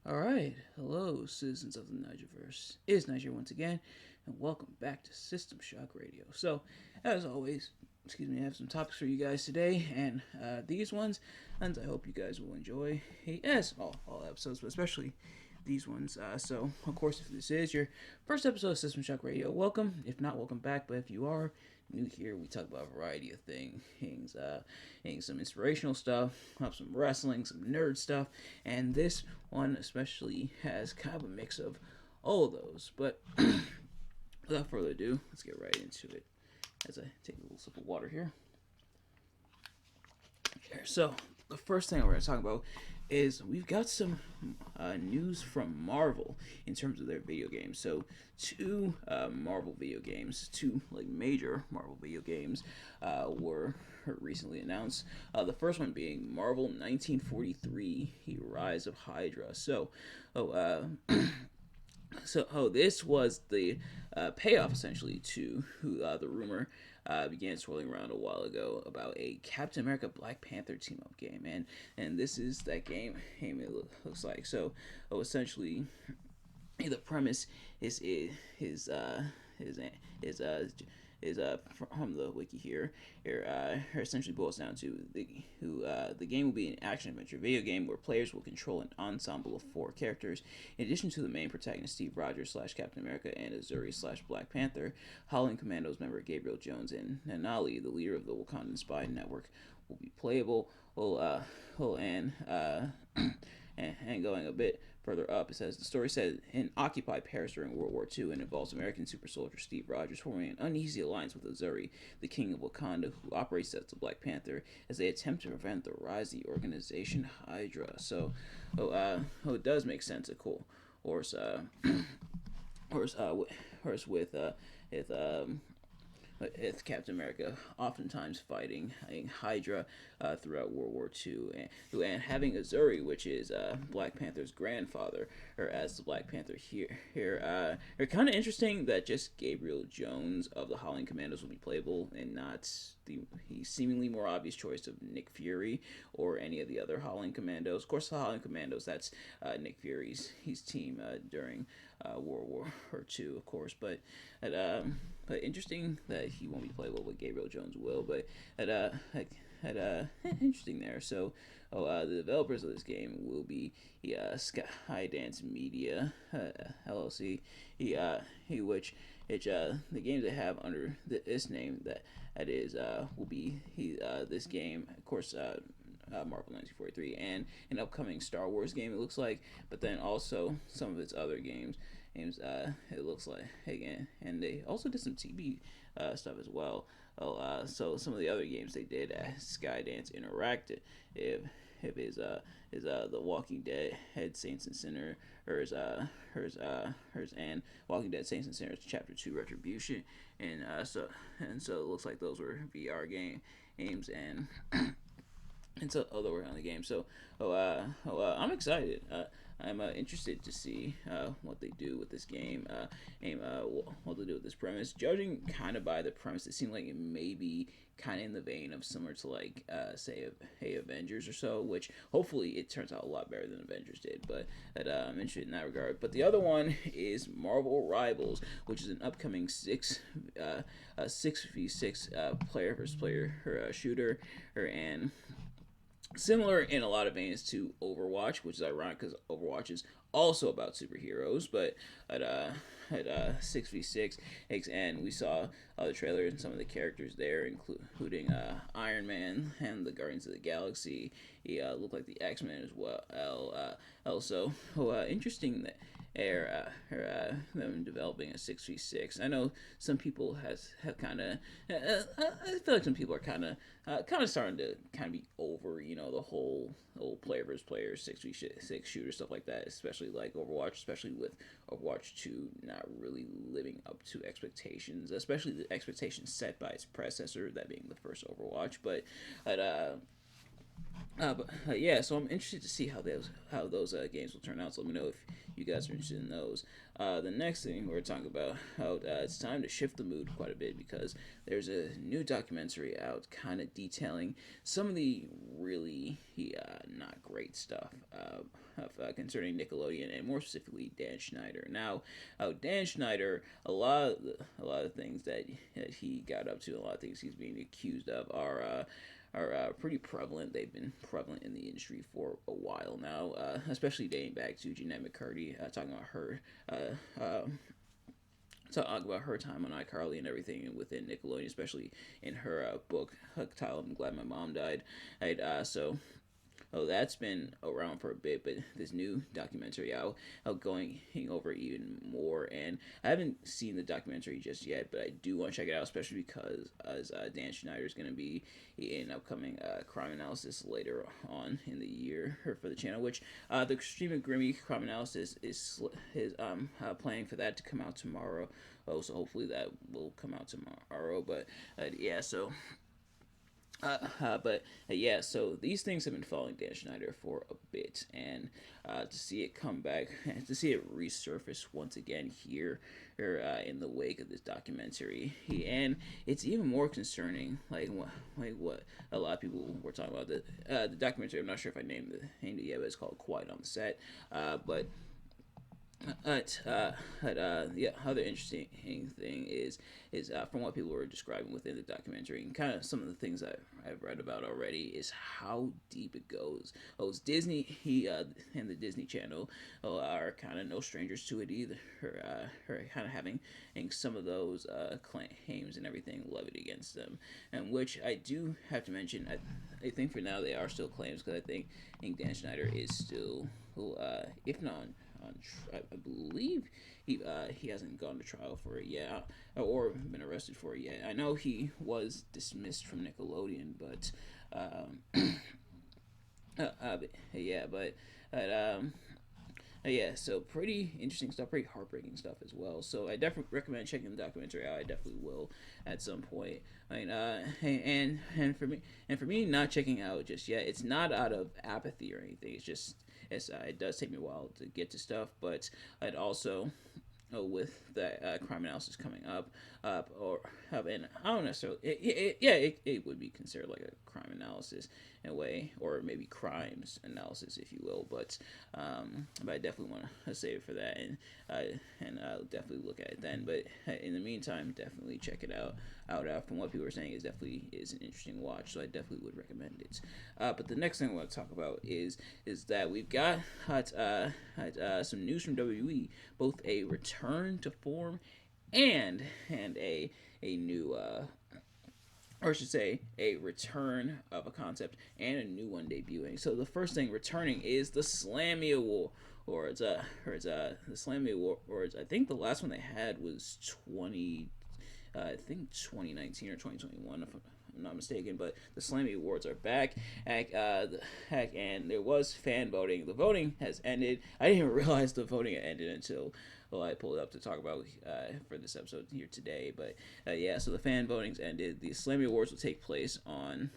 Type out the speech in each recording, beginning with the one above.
Alright, hello citizens of the Nigelverse. It's Niger once again, and welcome back to System Shock Radio. So, as always, I have some topics for you guys today, and these ones, and I hope you guys will enjoy, as all episodes, but especially these ones. Of course, if this is your first episode of System Shock Radio, welcome. If not, welcome back, but if you are new here, we talk about a variety of things, some inspirational stuff, some wrestling, some nerd stuff, and this one especially has kind of a mix of all of those. But without further ado, let's get right into it. As I take a little sip of water here. So the first thing we're going to talk about is we've got some news from Marvel in terms of their video games. So two Marvel video games, two like major Marvel video games, were recently announced. The first one being Marvel 1943: Rise of Hydra. Oh, uh, this was the payoff essentially to the rumor began swirling around a while ago about a Captain America Black Panther team up game, and this is that game. It looks like essentially the premise is is is from the wiki here essentially boils down to the game will be an action adventure video game where players will control an ensemble of four characters. In addition to the main protagonist Steve Rogers slash Captain America and Azuri slash Black Panther, Howling Commandos member Gabriel Jones and Nanali, the leader of the Wakandan spy network, will be playable. And going a bit further up, it says the story set in occupied Paris during World War II and involves American super soldier Steve Rogers forming an uneasy alliance with Azuri, the king of Wakanda, who operates as the Black Panther, as they attempt to prevent the rise of the organization Hydra. It does make sense. Of course, with Captain America oftentimes fighting Hydra throughout World War II, and having Azuri, which is Black Panther's grandfather, or as the Black Panther they're kind of interesting that just Gabriel Jones of the Howling Commandos will be playable, and not the seemingly more obvious choice of Nick Fury or any of the other Howling Commandos. Of course, the Howling Commandos, that's Nick Fury's team during World War II, of course, but interesting that he won't be playable, but Gabriel Jones will. But interesting there. The developers of this game will be Skydance Media LLC. The games they have under this name that is will be this game, of course. Marvel 1943 and an upcoming Star Wars game, it looks like, but then also some of its other games it looks like again, and they also did some TV stuff as well. So some of the other games they did at Skydance Interactive is The Walking Dead Saints and Sinners, and Walking Dead Saints and Sinners Chapter 2 Retribution, and so it looks like those were VR games and so other work on the game. I'm excited. I'm interested to see what they do with this game. What they do with this premise. Judging kind of by the premise, it seemed like it may be kind of in the vein of similar to say Avengers or so, which hopefully it turns out a lot better than Avengers did. But I'm interested in that regard. But the other one is Marvel Rivals, which is an upcoming 6v6 player versus player shooter, and similar in a lot of veins to Overwatch, which is ironic because Overwatch is also about superheroes, but at 6v6, and we saw the trailer and some of the characters there, including Iron Man and the Guardians of the Galaxy. He looked like the X-Men as well. Also, interesting that them developing a 6v6. I know some people have kind of. I feel like some people are kind of starting to kind of be over, the whole player versus player 6v6 shooter stuff like that, especially like Overwatch, especially with Overwatch 2 not really living up to expectations, especially the expectations set by its predecessor, that being the first Overwatch. But Yeah, so I'm interested to see how those games will turn out. So let me know if you guys are interested in those. The next thing we're talking about how it's time to shift the mood quite a bit because there's a new documentary out, kind of detailing some of the really not great stuff concerning Nickelodeon and more specifically Dan Schneider. Now, Dan Schneider, a lot of things that he got up to, a lot of things he's being accused of are pretty prevalent. They've been prevalent in the industry for a while now, especially dating back to Jeanette McCurdy, talking about her. Talk about her time on iCarly and everything within Nickelodeon, especially in her book titled "I'm Glad My Mom Died." That's been around for a bit, but this new documentary out going over even more. And I haven't seen the documentary just yet, but I do want to check it out, especially because as Dan Schneider is going to be in upcoming crime analysis later on in the year for the channel, which the Extreme and Grimmy crime analysis is planning for that to come out tomorrow. Oh, so hopefully that will come out tomorrow. But yeah, so yeah, so these things have been following Dan Schneider for a bit, and to see it come back, to see it resurface once again here, in the wake of this documentary, and it's even more concerning. Like what a lot of people were talking about the documentary. I'm not sure if I named it yet, but it's called Quiet on the Set. But yeah, other interesting thing is from what people were describing within the documentary and kind of some of the things I've read about already is how deep it goes. Oh, it's Disney. He and the Disney Channel are kind of no strangers to it either. Her kind of having some of those claims and everything levied against them, and which I do have to mention. I think for now they are still claims because I think Dan Schneider is still, if not I believe he hasn't gone to trial for it yet or been arrested for it yet. I know he was dismissed from Nickelodeon, but yeah, yeah, so pretty interesting stuff, pretty heartbreaking stuff as well. So I definitely recommend checking the documentary out. I definitely will at some point. I mean, and for me, not checking out just yet. It's not out of apathy or anything. It's just it does take me a while to get to stuff, but I'd also with the crime analysis coming and I don't necessarily, it would be considered like a crime analysis in a way, or maybe crimes analysis, if you will. But I definitely want to save it for that, and I'll definitely look at it then. But in the meantime, definitely check it out. From what people are saying, is definitely is an interesting watch, so I definitely would recommend it. But the next thing I want to talk about is that we've got some news from WWE, both a return to form and a new or I should say, a return of a concept and a new one debuting. So the first thing returning is the Slammy Award. The Slammy Awards. I think the last one they had was 2019 or 2021, if I'm not mistaken. But the Slammy Awards are back. And there was fan voting. The voting has ended. I didn't even realize the voting had ended until I pulled it up to talk about for this episode here today. But yeah, so the fan voting's ended. The Slammy Awards will take place on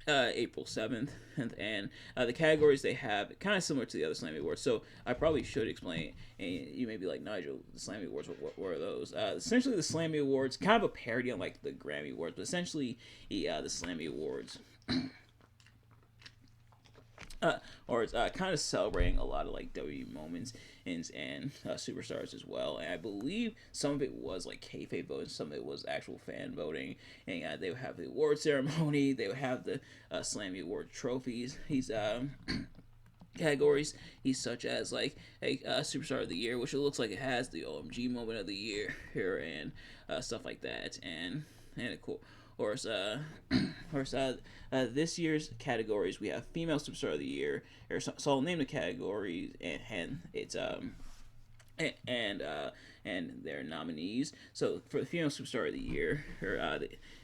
April 7th, and the categories they have kind of similar to the other Slammy Awards. So I probably should explain. And you may be like, Nigel, the Slammy Awards, what are those? Essentially, the Slammy Awards, kind of a parody on like the Grammy Awards, but essentially the Slammy Awards. Or it's kind of celebrating a lot of like WWE moments and superstars as well. And I believe some of it was like kayfabe voting, some of it was actual fan voting. And they would have the award ceremony, they would have the Slammy Award trophies. Categories he's such as like a superstar of the year, which it looks like it has the OMG moment of the year here and stuff like that, and cool. This year's categories we have female superstar of the year. So I'll name the categories, and it's and their nominees. So for the female superstar of the year,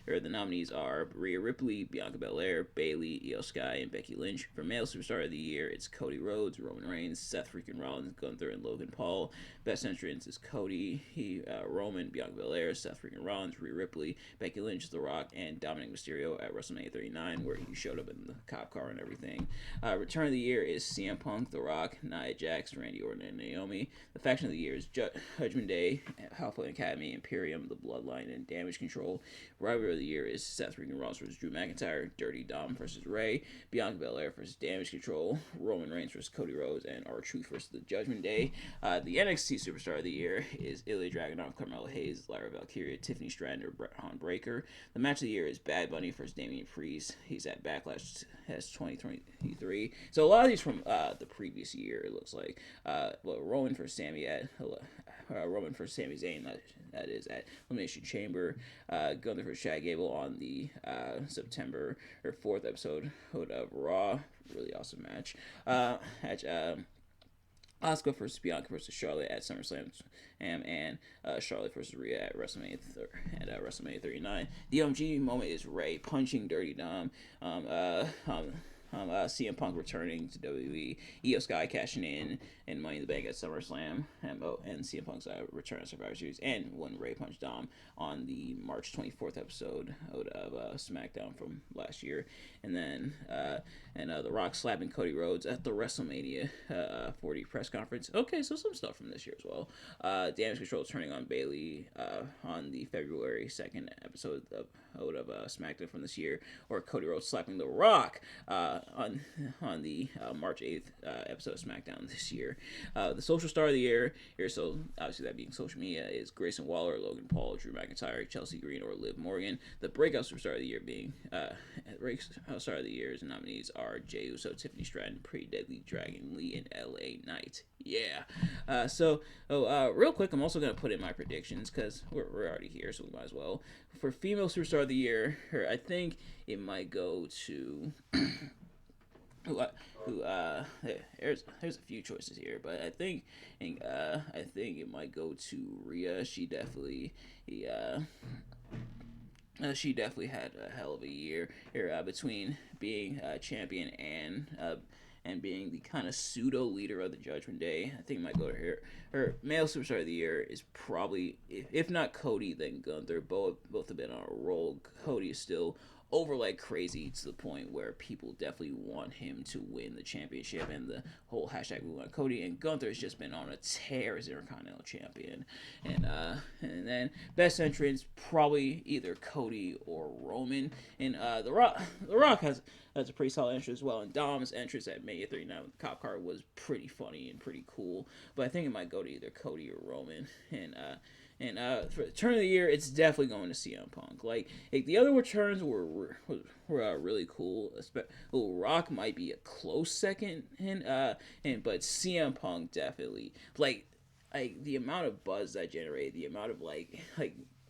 the nominees are Rhea Ripley, Bianca Belair, Bayley, Io Sky, and Becky Lynch. For male superstar of the year, it's Cody Rhodes, Roman Reigns, Seth freaking Rollins, Gunther, and Logan Paul. Best entrance is Cody, Roman, Bianca Belair, Seth freaking Rollins, Rhea Ripley, Becky Lynch, The Rock, and Dominic Mysterio at WrestleMania 39, where he showed up in the cop car and everything. Return of the year is CM Punk, The Rock, Nia Jax, Randy Orton, and Naomi. The faction of the year is Judgment Day, Alpha Academy, Imperium, The Bloodline, and Damage Control. Rivalry of the year is Seth freaking Rollins versus Drew McIntyre, Dirty Dom versus Ray, Bianca Belair versus Damage Control, Roman Reigns versus Cody Rhodes, and R-Truth versus the Judgment Day. The NXT Superstar of the year is Ilya Dragunov, Carmelo Hayes, Lyra Valkyria, Tiffany Stratton, Bret Hart Breaker. The match of the year is Bad Bunny versus Damian Priest. He's at Backlash 2023. So a lot of these from the previous year, it looks like. Roman versus Sami Zayn, that is at Elimination Chamber. Gunther versus Chad Gable on the September 4th episode of Raw. Really awesome match. Asuka versus Bianca versus Charlotte at SummerSlam, and Charlotte versus Rhea at WrestleMania 39. The OMG moment is Ray punching Dirty Dom. CM Punk returning to WWE, Io Sky cashing in and Money in the Bank at SummerSlam, and CM Punk's return on Survivor Series, and when Ray punched Dom on the March 24th episode of SmackDown from last year, and then The Rock slapping Cody Rhodes at the WrestleMania 40 press conference. Okay, so some stuff from this year as well. Damage Control turning on Bayley on the February 2nd episode of SmackDown from this year, or Cody Rhodes slapping The Rock on the March 8th episode of SmackDown this year. The social star of the year here, so obviously that being social media, is Grayson Waller, Logan Paul, Drew McIntyre, Chelsea Green, or Liv Morgan. The breakout superstar of the year being star of the year's nominees are Jey Uso, Tiffany Stratton, Pretty Deadly Dragon Lee, and LA Knight. Yeah. Real quick, I'm also going to put in my predictions because we're already here, so we might as well. For female superstar of the year, I think it might go to there's a few choices here, but I think it might go to Rhea. She definitely had a hell of a year here between being champion and being the kind of pseudo leader of the Judgment Day. I think it might go to her. Her male superstar of the year is probably, if not Cody, then Gunther. Both have been on a roll. Cody is still over like crazy to the point where people definitely want him to win the championship, and the whole hashtag we want Cody. And Gunther has just been on a tear as Intercontinental Champion. And then best entrance, probably either Cody or Roman. And The Rock has a pretty solid entrance as well. And Dom's entrance at Mania 39 with the cop car was pretty funny and pretty cool. But I think it might go to either Cody or Roman. And for the turn of the year, it's definitely going to CM Punk. Like the other returns were really cool. Rock might be a close second, but CM Punk definitely like the amount of buzz that generated, the amount of like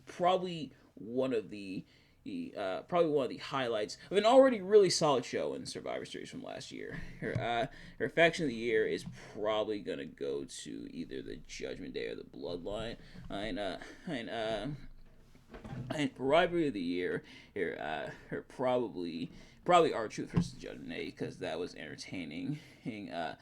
probably one of the highlights of an already really solid show in Survivor Series from last year. Her faction of the year is probably gonna go to either the Judgment Day or the Bloodline. And rivalry of the year here, her probably R-Truth versus Judgment Day, because that was entertaining. And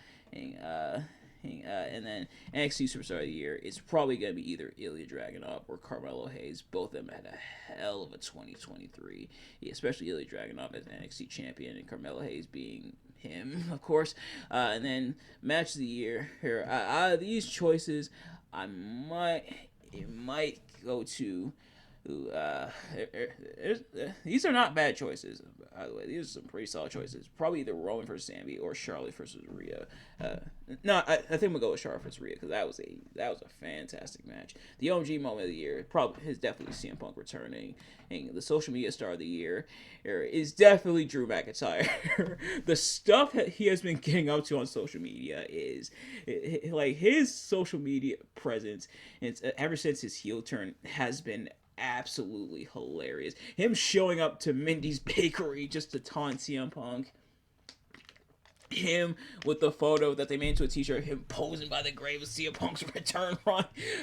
then NXT Superstar of the Year is probably going to be either Ilya Dragunov or Carmelo Hayes. Both of them had a hell of a 2023, especially Ilya Dragunov as NXT champion and Carmelo Hayes being him, of course. And then Match of the Year here. Out of these choices, it might go to. These are not bad choices, by the way. These are some pretty solid choices. Probably either Roman versus Sami or Charlotte versus Rhea. I think we'll go with Charlotte versus Rhea, because that was a fantastic match. The OMG moment of the year probably is definitely CM Punk returning. And the social media star of the year is definitely Drew McIntyre. The stuff that he has been getting up to on social media is like his social media presence. It's ever since his heel turn has been absolutely hilarious. Him showing up to Mindy's Bakery just to taunt CM Punk. him with the photo that they made into a t-shirt, him posing by the grave of CM Punk's return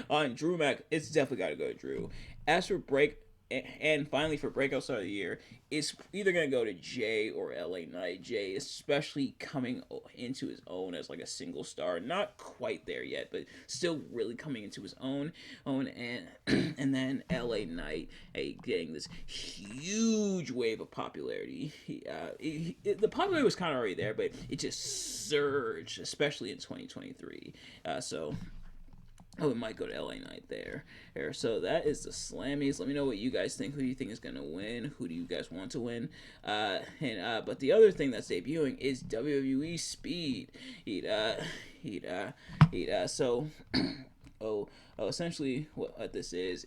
on Drew Mac. It's definitely got to go to Drew. As for and finally for breakout star of the year, it's either gonna go to Jay or LA Knight. Jay, especially coming into his own as like a single star, not quite there yet, but still really coming into his own. And and then LA Knight, getting this huge wave of popularity. The popularity was kind of already there, but it just surged, especially in 2023. It might go to LA Knight there. So that is the Slammies. Let me know what you guys think. Who do you think is going to win? Who do you guys want to win? But the other thing that's debuting is WWE Speed. Essentially what this is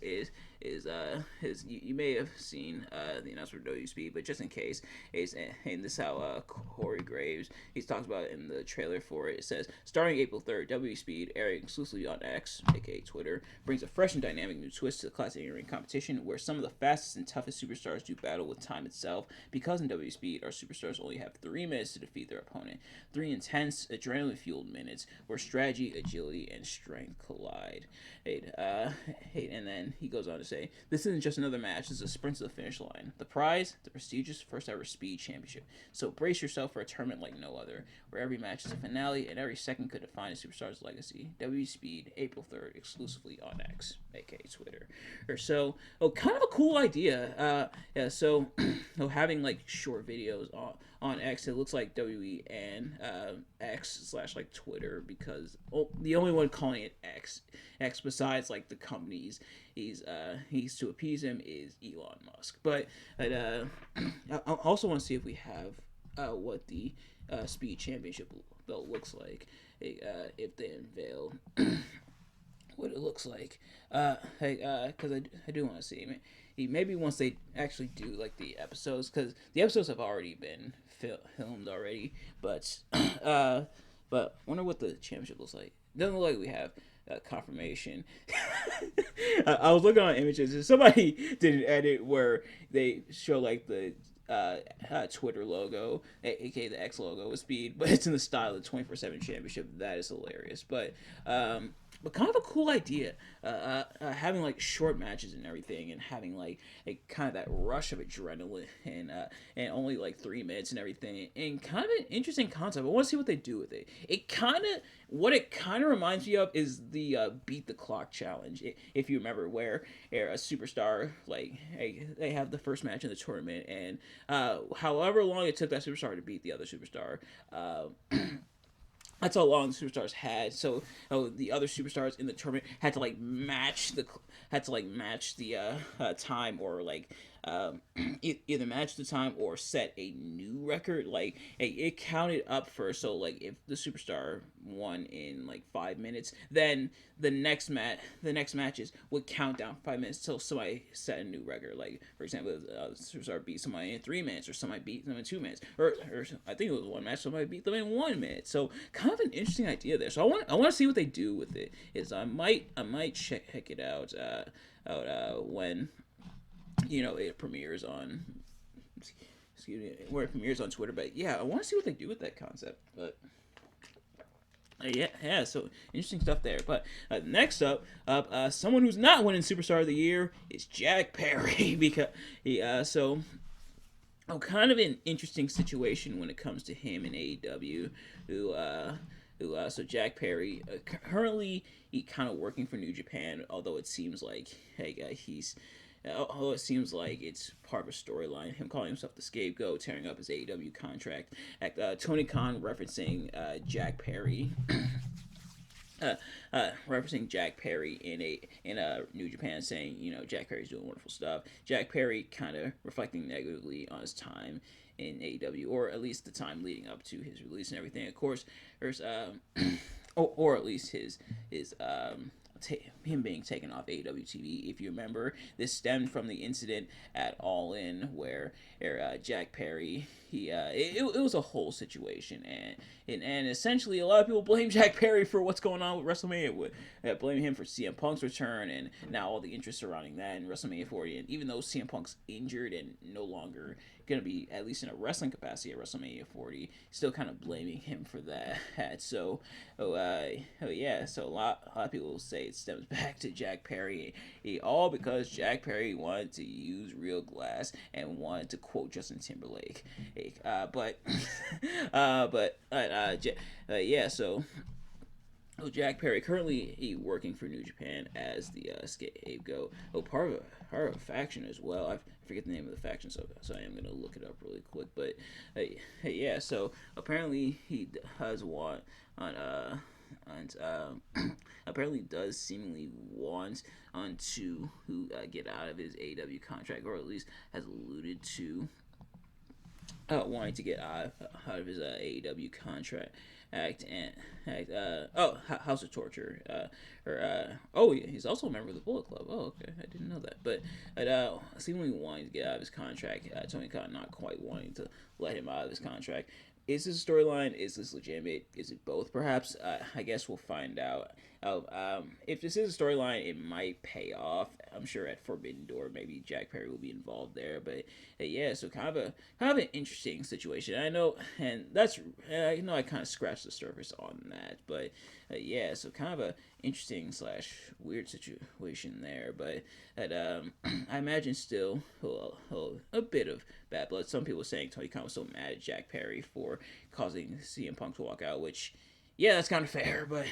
you may have seen the announcement for WWE Speed, but just in case, and this is how Corey Graves, he talks about it in the trailer for it. It says, starting April 3rd, WWE Speed, airing exclusively on X, aka Twitter, brings a fresh and dynamic new twist to the classic in-ring competition, where some of the fastest and toughest superstars do battle with time itself. Because in WWE Speed, our superstars only have 3 minutes to defeat their opponent. 3 intense, adrenaline-fueled minutes, where strategy, agility, and strength collide. And then he goes on to say, this isn't just another match, this is a sprint to the finish line. The prize, the prestigious first ever Speed Championship. So brace yourself for a tournament like no other, where every match is a finale and every second could define a superstar's legacy. WWE Speed, April 3rd, exclusively on X, aka Twitter. Kind of a cool idea. Having like short videos on X, it looks like WWE and X / like Twitter, because the only one calling it X besides like the companies he's to appease him is Elon Musk. But I also want to see if we have what the Speed Championship belt looks like, if they unveil what it looks like. Because I do want to see maybe once they actually do like the episodes, because the episodes have already been filmed already, but wonder what the championship looks like. Doesn't look like we have confirmation. I was looking on images and somebody did an edit where they show like the Twitter logo, aka the X logo with Speed, but it's in the style of the 24/7 championship. That is hilarious. But kind of a cool idea, having like short matches and everything, and having like a kind of that rush of adrenaline, and only like 3 minutes and everything, and kind of an interesting concept. I want to see what they do with it. It kind of reminds me of is the beat the clock challenge, if you remember, where a superstar, like, they have the first match in the tournament, and however long it took that superstar to beat the other superstar, that's how long the superstars had. So the other superstars in the tournament had to like match the time, or like either match the time or set a new record. Like it counted up first. So like if the superstar won in like 5 minutes, then the next matches would count down 5 minutes till somebody set a new record. Like for example, the superstar beat somebody in 3 minutes, or somebody beat them in 2 minutes, or I think it was one match somebody beat them in 1 minute. So kind of an interesting idea there. So I want to see what they do with it. I might check it out when it premieres on, where it premieres on Twitter. But yeah, I want to see what they do with that concept. But so interesting stuff there. But next up, someone who's not winning Superstar of the Year is Jack Perry, because kind of an interesting situation when it comes to him in AEW, so Jack Perry, currently he kind of working for New Japan, although it seems like it's part of a storyline, him calling himself the scapegoat, tearing up his AEW contract. Tony Khan referencing Jack Perry, in New Japan, saying Jack Perry's doing wonderful stuff. Jack Perry kind of reflecting negatively on his time in AEW, or at least the time leading up to his release and everything. Of course, there's or at least his him being taken off AEW TV. If you remember, this stemmed from the incident at All In, where Jack Perry, it was a whole situation, and essentially a lot of people blame Jack Perry for what's going on with WrestleMania, blame him for CM Punk's return, and now all the interest surrounding that in WrestleMania 40. And even though CM Punk's injured and no longer gonna be, at least in a wrestling capacity at WrestleMania 40, still kind of blaming him for that. So, yeah. So a lot of people say it stems back to Jack Perry, all because Jack Perry wanted to use real glass and wanted to quote Justin Timberlake. But, yeah. So Jack Perry currently working for New Japan as the scapegoat. Part of a faction as well. I forget the name of the faction, so I am gonna look it up really quick. But yeah, so apparently he does want on apparently does seemingly want to get out of his AEW contract, or at least has alluded to wanting to get out of his AEW contract House of Torture. Yeah, he's also a member of the Bullet Club. Oh, okay, I didn't know that. But seemingly wanting to get out of his contract, Tony Khan not quite wanting to let him out of his contract. Is this a storyline? Is this legitimate? Is it both? Perhaps. I guess we'll find out. If this is a storyline, it might pay off. I'm sure at Forbidden Door, maybe Jack Perry will be involved there. But yeah, so kind of an interesting situation. I know, and that's I kind of scratched the surface on that. But yeah, so kind of a interesting / weird situation there. But I imagine still a bit of bad blood. Some people saying Tony Khan was so mad at Jack Perry for causing CM Punk to walk out, which, yeah, that's kind of fair, but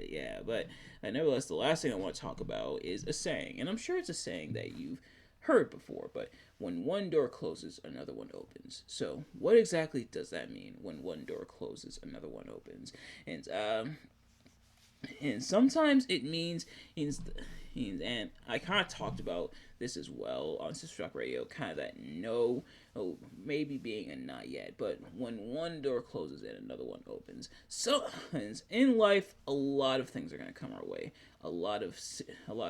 yeah, but nevertheless, the last thing I want to talk about is a saying, and I'm sure it's a saying that you've heard before, but when one door closes, another one opens. So what exactly does that mean? When one door closes, another one opens, and sometimes it means and I kind of talked about this as well on Sister Shock Radio, kind of that no, maybe being a not yet, but when one door closes and another one opens. So in life, a lot of things are going to come our way, a lot of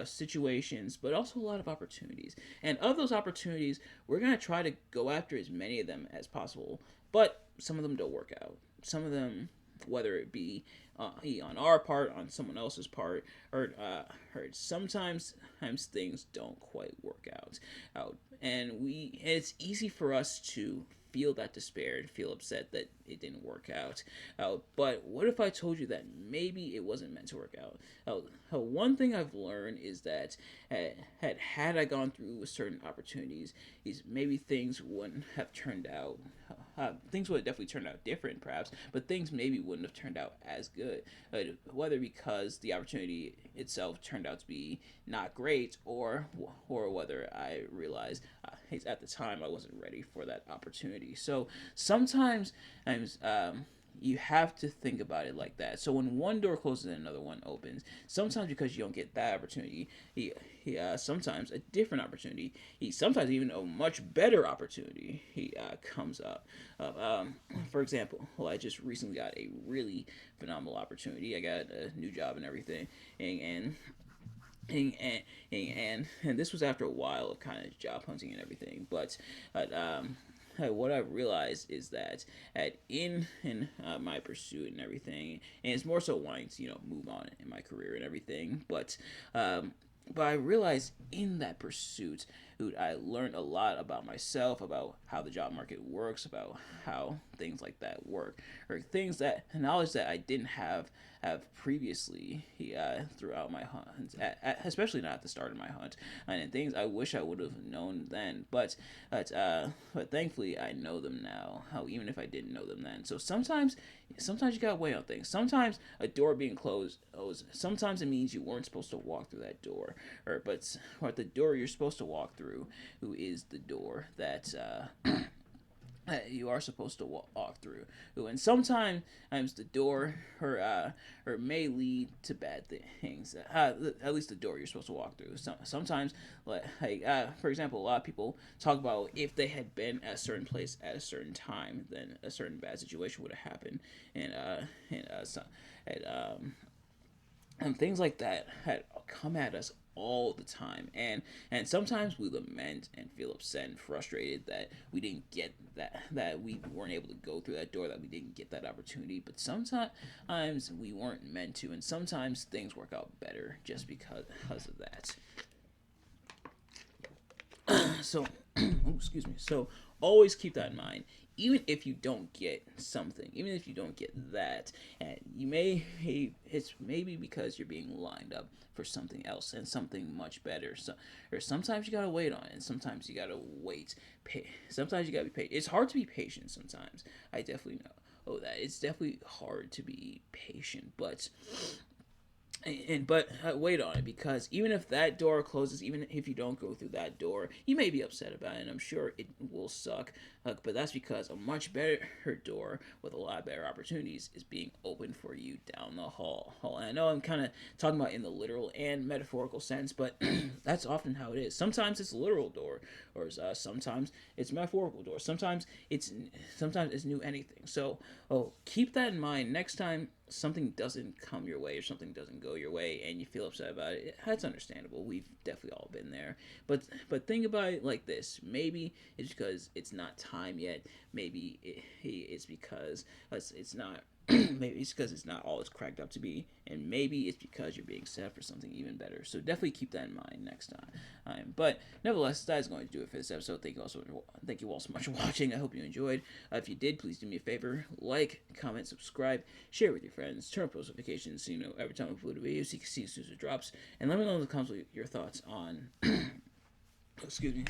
situations, but also a lot of opportunities. And of those opportunities, we're going to try to go after as many of them as possible, but some of them don't work out. Some of them, whether it be on our part, on someone else's part, or sometimes things don't quite work out, and it's easy for us to feel that despair and feel upset that it didn't work out. But what if I told you that maybe it wasn't meant to work out? One thing I've learned is that had I gone through certain opportunities, maybe things wouldn't have turned out. Things would have definitely turned out different, perhaps, but things maybe wouldn't have turned out as good. Whether because the opportunity itself turned out to be not great, or whether I realized at the time I wasn't ready for that opportunity. So sometimes you have to think about it like that. So when one door closes and another one opens, sometimes because you don't get that opportunity, sometimes a different opportunity, sometimes even a much better opportunity comes up. For example, I just recently got a really phenomenal opportunity. I got a new job and everything, and this was after a while of kind of job hunting and everything. But what I realized is that in my pursuit and everything, and it's more so wanting to move on in my career and everything, but I realized in that pursuit, I learned a lot about myself, about how the job market works, about how things like that work, or knowledge that I didn't have previously throughout my hunt, especially not at the start of my hunt, and things I wish I would have known then. But thankfully I know them now. Even if I didn't know them then. So sometimes you gotta weigh on things. Sometimes a door being closed, sometimes it means you weren't supposed to walk through that door, or the door you're supposed to walk through, who is the door that you are supposed to walk through. And sometimes the door may lead to bad things. At least the door you're supposed to walk through. Sometimes, for example, a lot of people talk about if they had been at a certain place at a certain time, then a certain bad situation would have happened, and things like that had come at us all the time, and sometimes we lament and feel upset and frustrated that we didn't get that we weren't able to go through that door, that we didn't get that opportunity. But sometimes we weren't meant to, and sometimes things work out better just because of that. So excuse me. So always keep that in mind. Even if you don't get something, even if you don't get that, and it's maybe because you're being lined up for something else and something much better. So, or sometimes you gotta wait on it, and sometimes you gotta wait. Sometimes you gotta be patient. It's hard to be patient sometimes. I definitely know. Oh, that it's definitely hard to be patient, but wait on it, because even if that door closes, even if you don't go through that door, you may be upset about it, and I'm sure it will suck. But that's because a much better door with a lot better opportunities is being opened for you down the hall. And I know I'm kind of talking about in the literal and metaphorical sense, but that's often how it is. Sometimes it's a literal door, or sometimes it's a metaphorical door. Sometimes it's new anything. So keep that in mind next time something doesn't come your way or something doesn't go your way and you feel upset about it. That's understandable. We've definitely all been there. But think about it like this. Maybe it's because it's not time yet. Maybe it's because it's not. Maybe it's because it's not all it's cracked up to be, and maybe it's because you're being set up for something even better. So definitely keep that in mind next time. But nevertheless, that is going to do it for this episode. Thank you all so much for watching. I hope you enjoyed. If you did, please do me a favor: like, comment, subscribe, share with your friends, turn on post notifications so you know every time I upload a video, so you can see as soon as it drops, and let me know in the comments your thoughts on. Excuse me.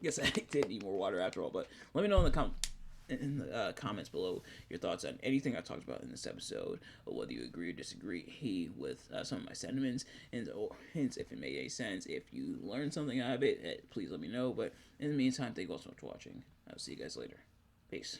Guess I did need more water after all, but let me know in the comments below your thoughts on anything I talked about in this episode, or whether you agree or disagree with some of my sentiments, and if it made any sense. If you learned something out of it, please let me know. But in the meantime, thank you all so much for watching. I'll see you guys later. Peace.